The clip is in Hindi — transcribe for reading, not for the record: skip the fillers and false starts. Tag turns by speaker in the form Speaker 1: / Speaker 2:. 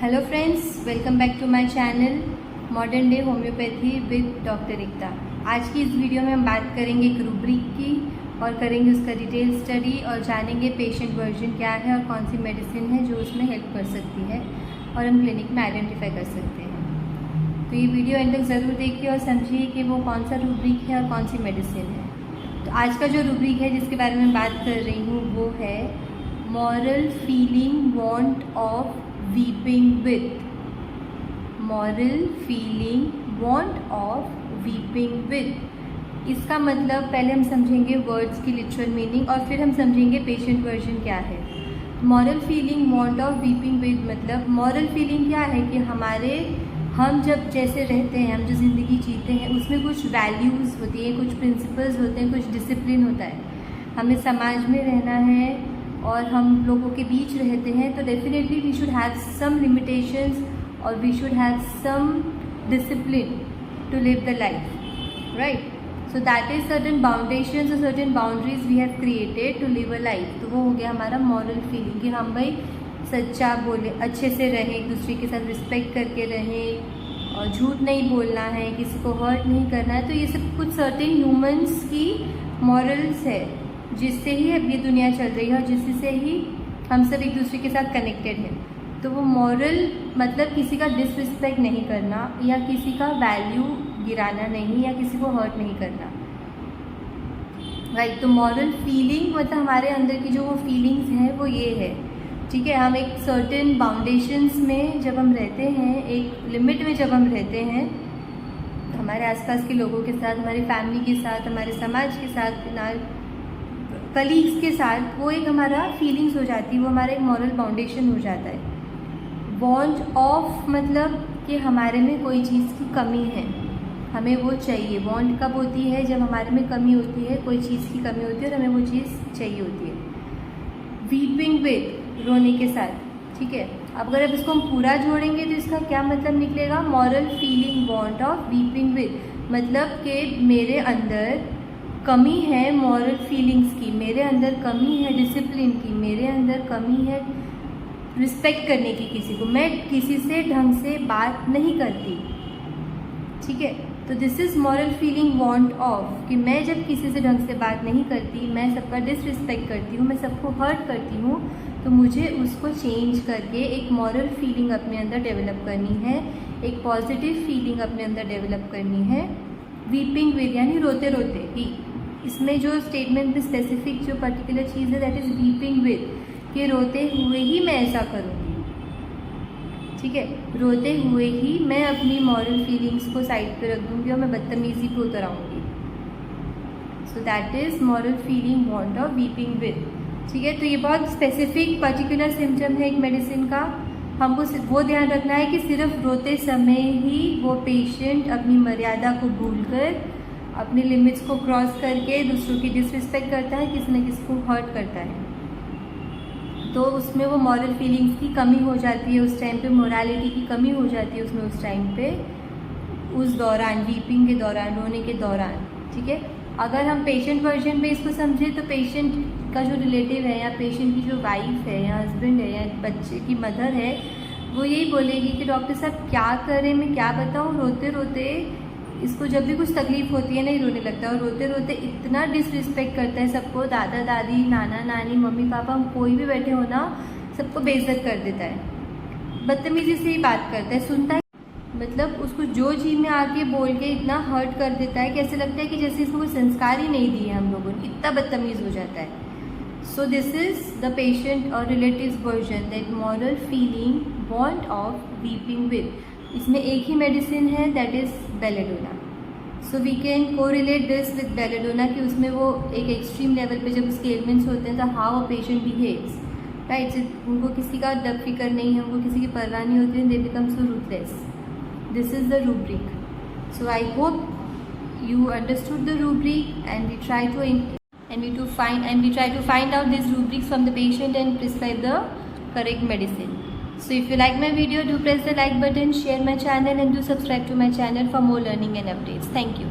Speaker 1: Hello friends, welcome back to my channel modern day homeopathy with doctor Ekta. आज की इस वीडियो में हम बात करेंगे एक रूब्रिक की और करेंगे उसका डिटेल स्टडी और जानेंगे पेशेंट वर्जन क्या है और कौन सी मेडिसिन है जो उसमें हेल्प कर सकती है और हम क्लिनिक में आइडेंटिफाई कर सकते हैं। तो ये वीडियो एंड तक ज़रूर देखिए और समझिए कि वो कौन सा रूब्रिक है और कौन सी मेडिसिन है। तो आज का जो रूब्रिक है जिसके बारे में बात कर रही हूँ वो है moral feeling want of weeping with. Moral feeling want of weeping with, इसका मतलब पहले हम समझेंगे वर्ड्स की लिटरल मीनिंग और फिर हम समझेंगे पेशेंट वर्जन क्या है। Moral feeling want of weeping with मतलब मॉरल फीलिंग क्या है कि हम जब जैसे रहते हैं, हम जो ज़िंदगी जीते हैं उसमें कुछ वैल्यूज़ होती हैं, कुछ प्रिंसिपल्स होते हैं, कुछ डिसिप्लिन होता है। हमें समाज में रहना है और हम लोगों के बीच रहते हैं, तो definitely we should have some limitations और we should have some discipline to live the life, right. So that is certain boundations और certain boundaries we have created to live a life. तो वो हो गया हमारा मॉरल फीलिंग कि हम भाई सच्चा बोले, अच्छे से रहें, एक दूसरे के साथ रिस्पेक्ट करके रहें और झूठ नहीं बोलना है, किसी को हर्ट नहीं करना है। तो ये सब कुछ सर्टेन ह्यूमंस की मॉरल्स है जिससे ही अब ये दुनिया चल रही है और जिससे ही हम सब एक दूसरे के साथ कनेक्टेड हैं। तो वो मॉरल मतलब किसी का डिसरिस्पेक्ट नहीं करना या किसी का वैल्यू गिराना नहीं या किसी को हर्ट नहीं करना, राइट। तो मॉरल फीलिंग मतलब हमारे अंदर की जो वो फीलिंग्स हैं वो ये है, ठीक है। हम एक सर्टेन बाउंडेशंस में जब हम रहते हैं, एक लिमिट में जब हम रहते हैं, हमारे आसपास के लोगों के साथ, हमारी फैमिली के साथ, हमारे समाज के साथ, कलीग्स के साथ, वो एक हमारा फीलिंग्स हो जाती है, वो हमारा एक मॉरल फाउंडेशन हो जाता है। वांट ऑफ मतलब कि हमारे में कोई चीज़ की कमी है, हमें वो चाहिए। वांट कब होती है? जब हमारे में कमी होती है, कोई चीज़ की कमी होती है और हमें वो चीज़ चाहिए होती है। वीपिंग विद, रोने के साथ, ठीक है। अब अगर अब इसको हम पूरा जोड़ेंगे तो इसका क्या मतलब निकलेगा? Moral feeling want of weeping with मतलब कि मेरे अंदर कमी है मॉरल फीलिंग्स की, मेरे अंदर कमी है डिसिप्लिन की, मेरे अंदर कमी है रिस्पेक्ट करने की किसी को, मैं किसी से ढंग से बात नहीं करती, ठीक है। तो this is moral feeling want of कि मैं जब किसी से ढंग से बात नहीं करती, मैं सबका डिसरिस्पेक्ट करती हूँ, मैं सबको हर्ट करती हूँ, तो मुझे उसको चेंज करके एक मॉरल फीलिंग अपने अंदर डेवलप करनी है, एक पॉजिटिव फीलिंग अपने अंदर डेवलप करनी है। वीपिंग विद यानी रोते रोते ही, इसमें जो स्टेटमेंट में स्पेसिफिक जो पर्टिकुलर चीज़ है दैट इज़ वीपिंग विद, कि रोते हुए ही मैं ऐसा करूँगी, ठीक है। रोते हुए ही मैं अपनी मॉरल फीलिंग्स को साइड पे रख दूँगी और मैं बदतमीज़ी को उतर आऊँगी। So that is moral feeling want of weeping with, ठीक है। तो ये बहुत स्पेसिफिक पर्टिकुलर सिम्टम है एक मेडिसिन का। हमको वो ध्यान रखना है कि सिर्फ रोते समय ही वो पेशेंट अपनी मर्यादा को भूलकर, अपनी लिमिट्स को क्रॉस करके दूसरों की डिसरिस्पेक्ट करता है, किसी न किसी को हर्ट करता है, तो उसमें वो मॉरल फीलिंग्स की कमी हो जाती है उस टाइम पे, मोरालिटी की कमी हो जाती है उसमें उस टाइम पे, उस दौरान, वीपिंग के दौरान, रोने के दौरान, ठीक है। अगर हम पेशेंट वर्जन में इसको समझें तो पेशेंट का जो रिलेटिव है या पेशेंट की जो वाइफ है या हस्बैंड है या बच्चे की मदर है, वो यही बोलेगी कि डॉक्टर साहब क्या करें, मैं क्या बताऊँ, रोते रोते इसको जब भी कुछ तकलीफ होती है नहीं रोने लगता है और रोते रोते इतना डिसरिस्पेक्ट करता है सबको, दादा दादी, नाना नानी, मम्मी पापा, हम कोई भी बैठे हो ना, सबको बेइज्जत कर देता है, बदतमीजी से ही बात करता है, सुनता है, मतलब उसको जो जी में आके बोल के इतना हर्ट कर देता है कि ऐसे लगता है कि जैसे इसको कोई संस्कार ही नहीं दिए हम लोगों ने, इतना बदतमीज़ हो जाता है। So this is the patient और relatives version that moral feeling want of weeping with. इसमें एक ही मेडिसिन है that is belladonna. So we can correlate this with belladonna कि उसमें वो एक एक्सट्रीम लेवल पे जब उसके एलिमेंट्स होते हैं तो how a patient behaves, right. उनको किसी का डर फिक्र नहीं है, उनको किसी की परवाह नहीं होती है, they become so ruthless. This is the rubric. So I hope you understood the rubric and we try to find out these rubrics from the patient and prescribe the correct medicine. So if you like my video, do press the like button, share my channel and do subscribe to my channel for more learning and updates. Thank you.